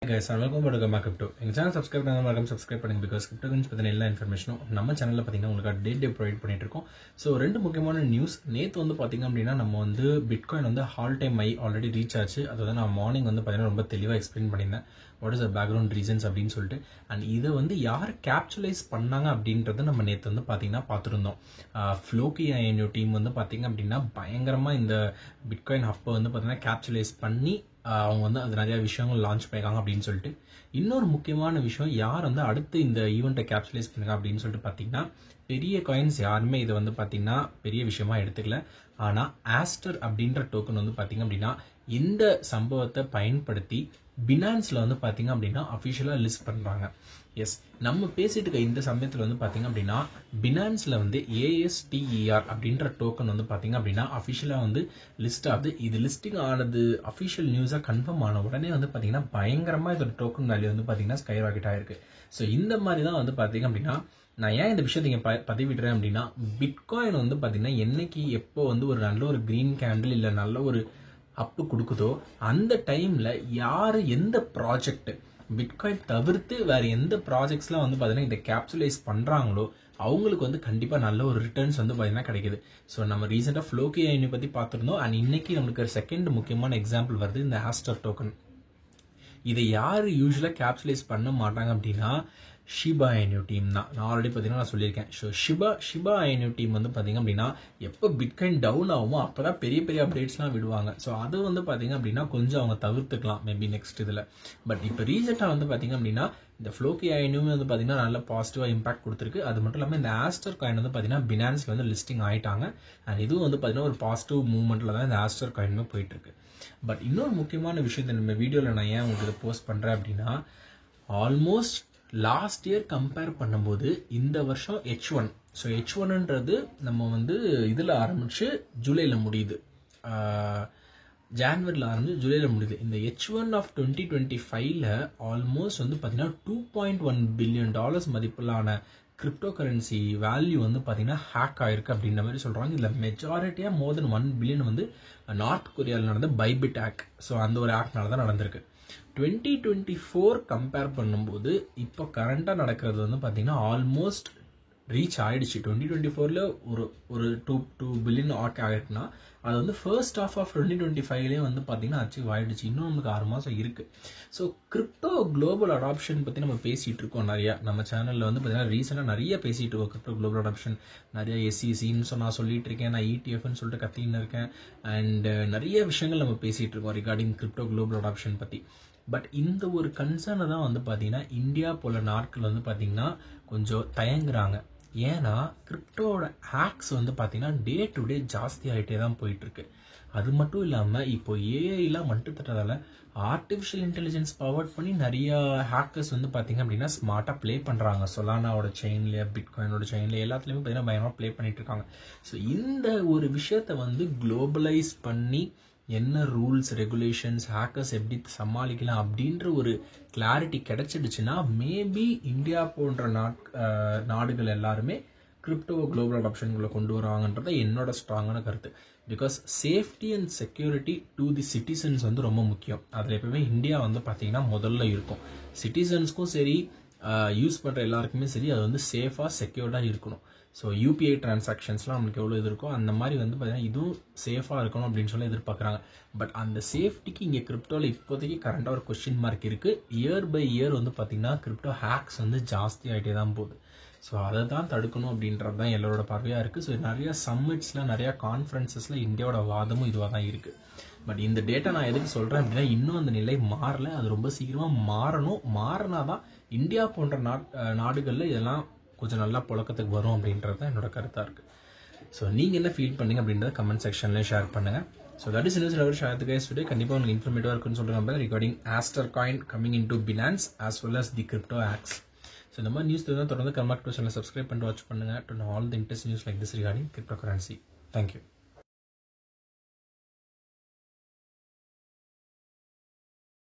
Guys, welcome to Crypto. எங்க channel subscribe பண்ணாம மறக்காம சப்ஸ்கிரைப் பண்ணுங்க because crypto coins பத்தின எல்லா இன்ஃபர்மேஷனும் நம்ம சேனல்ல பாத்தீங்கன்னா உங்களுக்கு டே ப்ரொவைட் பண்ணிட்டு இருக்கோம். சோ ரெண்டு முக்கியமான நியூஸ் நேத்து வந்து பாத்தீங்க அப்படினா நம்ம வந்து Bitcoin வந்து all time high already reach ஆச்சு. அத நான் மார்னிங் வந்து பாத்தீங்கன்னா ரொம்ப தெளிவா எக்ஸ்பிளைன் பண்ணிருந்தேன். What is the background reasons அப்படினு சொல்லிட்டு and இத வந்து யார் கேப்சுலைஸ் பண்ணாங்க அப்படின்றது நம்ம நேத்து வந்து பாத்தீங்கன்னா பாத்துறோம். Floki INO டீம் வந்து பாத்தீங்க அப்படினா பயங்கரமா இந்த Bitcoin ஹப் வந்து பாத்தீங்கன்னா கேப்சுலைஸ் பண்ணி அவங்க வந்து அது நிறைய விஷயங்கள் லான்ச் பண்ணிருக்காங்க அப்படின்னு சொல்லிட்டு இன்னொரு முக்கியமான விஷயம் யார் வந்து அடுத்து இந்த ஈவெண்ட்டை கேப்சுலைஸ் பண்ணுங்க அப்படின்னு சொல்லிட்டு பார்த்தீங்கன்னா பெரிய காயின்ஸ் யாருமே இதை வந்து பார்த்தீங்கன்னா பெரிய விஷயமா எடுத்துக்கல. ஆனால் ஆஸ்டர் அப்படின்ற டோக்கன் வந்து பார்த்தீங்க அப்படின்னா இந்த சம்பவத்தை பயன்படுத்தி பினான்ஸ்ல வந்து பார்த்தீங்க அப்படின்னா அஃபிஷியலாக லிஸ்ட் பண்ணுறாங்க. எஸ், நம்ம பேசிட்டு இருக்க இந்த சமயத்தில் வந்து பார்த்தீங்க அப்படின்னா பினான்ஸ்ல வந்து ASTER அப்படின்ற டோக்கன் வந்து பார்த்தீங்க அப்படின்னா அஃபிஷியலாக வந்து லிஸ்ட் ஆகுது. இது லிஸ்டிங் ஆனது அஃபிஷியல் நியூஸாக கன்ஃபார்ம் ஆன உடனே வந்து பார்த்தீங்கன்னா பயங்கரமாக இதோட டோக்கன் வேல்யூ வந்து பார்த்தீங்கன்னா ஸ்கை ராக்கெட் ஆயிருக்கு. ஸோ இந்த மாதிரி தான் வந்து பார்த்தீங்க அப்படின்னா நான் ஏன் இந்த விஷயத்தை இங்கே பதிவிடுறேன் அப்படின்னா பிட்காயின் வந்து பார்த்தீங்கன்னா என்னைக்கு எப்போ வந்து ஒரு நல்ல ஒரு கிரீன் கேண்டில் இல்லை நல்ல ஒரு அப்பு கொடுக்குதோ அந்த டைம்ல யாரு எந்த ப்ராஜெக்ட் பிட்காயின் தவிர்த்து வேற எந்த ப்ராஜெக்ட்ஸ்லாம் வந்து பார்த்தீங்கன்னா இதை கேப்சுலைஸ் பண்றாங்களோ அவங்களுக்கு வந்து கண்டிப்பா நல்ல ஒரு ரிட்டர்ன்ஸ் வந்து பார்த்தீங்கன்னா கிடைக்குது. ஸோ நம்ம ரீசெண்டாக Floki INO பத்தி பார்த்துருந்தோம் அண்ட் இன்னைக்கு நமக்கு ஒரு செகண்ட் முக்கியமான எக்ஸாம்பிள் வருது இந்த ஆஸ்டர் டோக்கன். இதை யார் யூஸ்வலாக கேப்சுலைஸ் பண்ண மாட்டாங்க அப்படின்னா ஷிபா INO டீம் தான். நான் ஆல்ரெடி பார்த்தீங்கன்னா நான் சொல்லியிருக்கேன். ஸோ ஷிபா INO டீம் வந்து பார்த்தீங்க அப்படின்னா எப்போ பிட்காயின் டவுன் ஆகுமோ அப்போதான் பெரிய பெரிய அப்டேட்ஸ்லாம் விடுவாங்க. ஸோ அது வந்து பார்த்தீங்க அப்படின்னா கொஞ்சம் அவங்க தவிர்த்துக்கலாம் மேபி நெக்ஸ்ட் இதில். பட் இப்போ ரீசெண்டாக வந்து பார்த்தீங்க அப்படின்னா இந்த Floki INO வந்து பார்த்தீங்கன்னா நல்ல பாசிட்டிவாக இம்பாக்ட் கொடுத்துருக்கு. அது மட்டும் இல்லாமல் இந்த ஆஸ்டர் காயின் வந்து பார்த்தீங்கன்னா பினான்ஸ்ல வந்து லிஸ்டிங் ஆயிட்டாங்க அண்ட் இதுவும் வந்து பார்த்தீங்கன்னா ஒரு பாசிட்டிவ் மூவ்மெண்ட்ல தான் இந்த ஆஸ்டர் காயினுமே போயிட்டு இருக்கு. பட் இன்னொரு முக்கியமான விஷயத்தை நம்ம வீடியோவில் நான் ஏன் உங்களுக்கு இதை போஸ்ட் பண்ணுறேன் அப்படின்னா ஆல்மோஸ்ட் லாஸ்ட் இயர் கம்பேர் பண்ணும்போது இந்த வருஷம் H1. ஸோ H1ன்றது நம்ம வந்து இதில் ஆரம்பிச்சு ஜூலையில் முடியுது, ஜான்வரியில் ஆரம்பிச்சு ஜூலையில் முடியுது. இந்த H1 ஆஃப் 2025ல ஆல்மோஸ்ட் வந்து பார்த்தீங்கன்னா $2.1 பில்லியன் மதிப்பிலான கிரிப்டோ கரன்சி வேல்யூ வந்து பார்த்தீங்கன்னா ஹேக் ஆயிருக்கு அப்படின்ற மாதிரி சொல்கிறாங்க. இதில் மெஜாரிட்டியாக மோர் தென் 1 பில்லியன் வந்து நார்த் கொரியாவில் நடந்த பைபிட் ஹேக். ஸோ அந்த ஒரு ஹேக்னால தான் நடந்திருக்கு. 2024 கம்பேர் பண்ணும்போது இப்போ கரண்டாக நடக்கிறது வந்து பார்த்தீங்கன்னா ஆல்மோஸ்ட் ரீச் ஆயிடுச்சு. 2024ல ஒரு 2 பில்லியன் ஆர்க் ஆகிருக்குன்னா அது வந்து ஃபர்ஸ்ட் ஹாஃப் ஆஃப் 2025லேயே வந்து பார்த்தீங்கன்னா அச்சீவ் ஆயிடுச்சு. இன்னும் நமக்கு 6 மாதம் இருக்கு. ஸோ கிரிப்டோ குளோபல் அடாப்ஷன் பற்றி நம்ம பேசிட்டு இருக்கோம் நிறையா. நம்ம சேனலில் வந்து பார்த்தீங்கன்னா ரீசெண்டாக நிறைய பேசிட்டு இருக்கோம் கிரிப்டோ குளோபல் அடாப்ஷன். நிறைய SECன்னு நான் சொல்லிட்டு இருக்கேன், நான் ETF சொல்லிட்டு கத்தின்னு இருக்கேன் அண்ட் நிறைய விஷயங்கள் நம்ம பேசிட்டு இருக்கோம் ரிகார்டிங் கிரிப்டோ குளோபல் அடாப்ஷன் பற்றி. பட் இந்த ஒரு கன்சர்னை தான் வந்து பார்த்தீங்கன்னா இந்தியா போல நாட்கள் வந்து பார்த்தீங்கன்னா கொஞ்சம் தயங்குறாங்க. ஏன்னா கிரிப்டோட ஹேக்ஸ் வந்து பார்த்தீங்கன்னா டே டு டே ஜாஸ்தி ஆகிட்டே தான் போயிட்டு இருக்கு. அது மட்டும் இல்லாமல் இப்போ ஏஐலாம் மட்டும் தட்டதால ஆர்டிஃபிஷியல் இன்டெலிஜென்ஸ் பவர்ட் பண்ணி நிறைய ஹேக்கர்ஸ் வந்து பார்த்தீங்க அப்படின்னா ஸ்மார்ட்டாக ப்ளே பண்ணுறாங்க. சொலானாவோட செயின்ல பிட்காயினோட செயின்ல எல்லாத்துலேயுமே பார்த்தீங்கன்னா பயங்கரமாக ப்ளே பண்ணிட்டு இருக்காங்க. ஸோ இந்த ஒரு விஷயத்தை வந்து குளோபலைஸ் பண்ணி என்ன ரூல்ஸ் ரெகுலேஷன்ஸ் ஹேக்கர்ஸ் எப்படி சமாளிக்கலாம் அப்படின்ற ஒரு கிளாரிட்டி கிடைச்சிடுச்சுன்னா மேபி இந்தியா போன்ற நாடுகள் எல்லாருமே கிரிப்டோ குளோபல் அடாப்ஷன்களை கொண்டு வருவாங்கன்றத என்னோட ஸ்ட்ராங்கான கருத்து. Because safety and security to the citizens வந்து ரொம்ப முக்கியம். அதில் எப்பவுமே இந்தியா வந்து பார்த்தீங்கன்னா முதல்ல இருக்கும். சிட்டிசன்ஸ்க்கும் சரி யூஸ் பண்ணுற எல்லாருக்குமே சரி அது வந்து சேஃபாக செக்யூர்டாக இருக்கணும். ஸோ UPI டிரான்சாக்ஷன்ஸ்லாம் நம்மளுக்கு எவ்வளோ இது இருக்கோ அந்த மாதிரி வந்து பார்த்தீங்கன்னா இதுவும் சேஃபாக இருக்கணும் அப்படின்னு சொல்லி எதிர்பார்க்குறாங்க. பட் அந்த சேஃப்டிக்கு இங்கே கிரிப்டோவில் இப்போதைக்கு கரண்டாக ஒரு கொஸ்டின் மார்க் இருக்குது. இயர் பை இயர் வந்து பார்த்தீங்கன்னா கிரிப்டோ ஹேக்ஸ் வந்து ஜாஸ்தி ஆகிட்டே தான் போகுது. ஸோ அதை தான் தடுக்கணும் அப்படின்றது தான் எல்லாரோட பார்வையாக இருக்குது. ஸோ நிறைய சம்மிட்ஸில் நிறையா கான்ஃபரன்சஸில் இந்தியாவோட வாதமும் இதுவாக தான் இருக்குது. பட் இந்த டேட்டா நான் எதுக்கு சொல்கிறேன் அப்படின்னா இன்னும் அந்த நிலை மாறல, அது ரொம்ப சீக்கிரமாக மாறணும். மாறினா தான் இந்தியா போன்ற நாடுகளில் இதெல்லாம் கொஞ்சம் நல்லா புழக்கத்துக்கு வரும் அப்படின்றது தான் என்னோட கருத்தாக இருக்குது. ஸோ நீங்கள் என்ன ஃபீல் பண்ணீங்க அப்படின்றத கமெண்ட் செக்ஷன்லேயே ஷேர் பண்ணுங்கள். So that is news level share guys today. கண்டிப்பாக உங்களுக்கு இன்ஃபர்மேட்டிவாக இருக்குன்னு சொல்கிறாங்க regarding Aster coin coming in to Binance as well as the crypto hacks. So இந்த மாதிரி நியூஸ் தொடர்ந்து கமெண்ட் சேனல் சப்ஸ்கிரைப் பண்ணிட்டு வாட்ச் பண்ணுங்கள் to all the interest news like this regarding cryptocurrency. Thank you.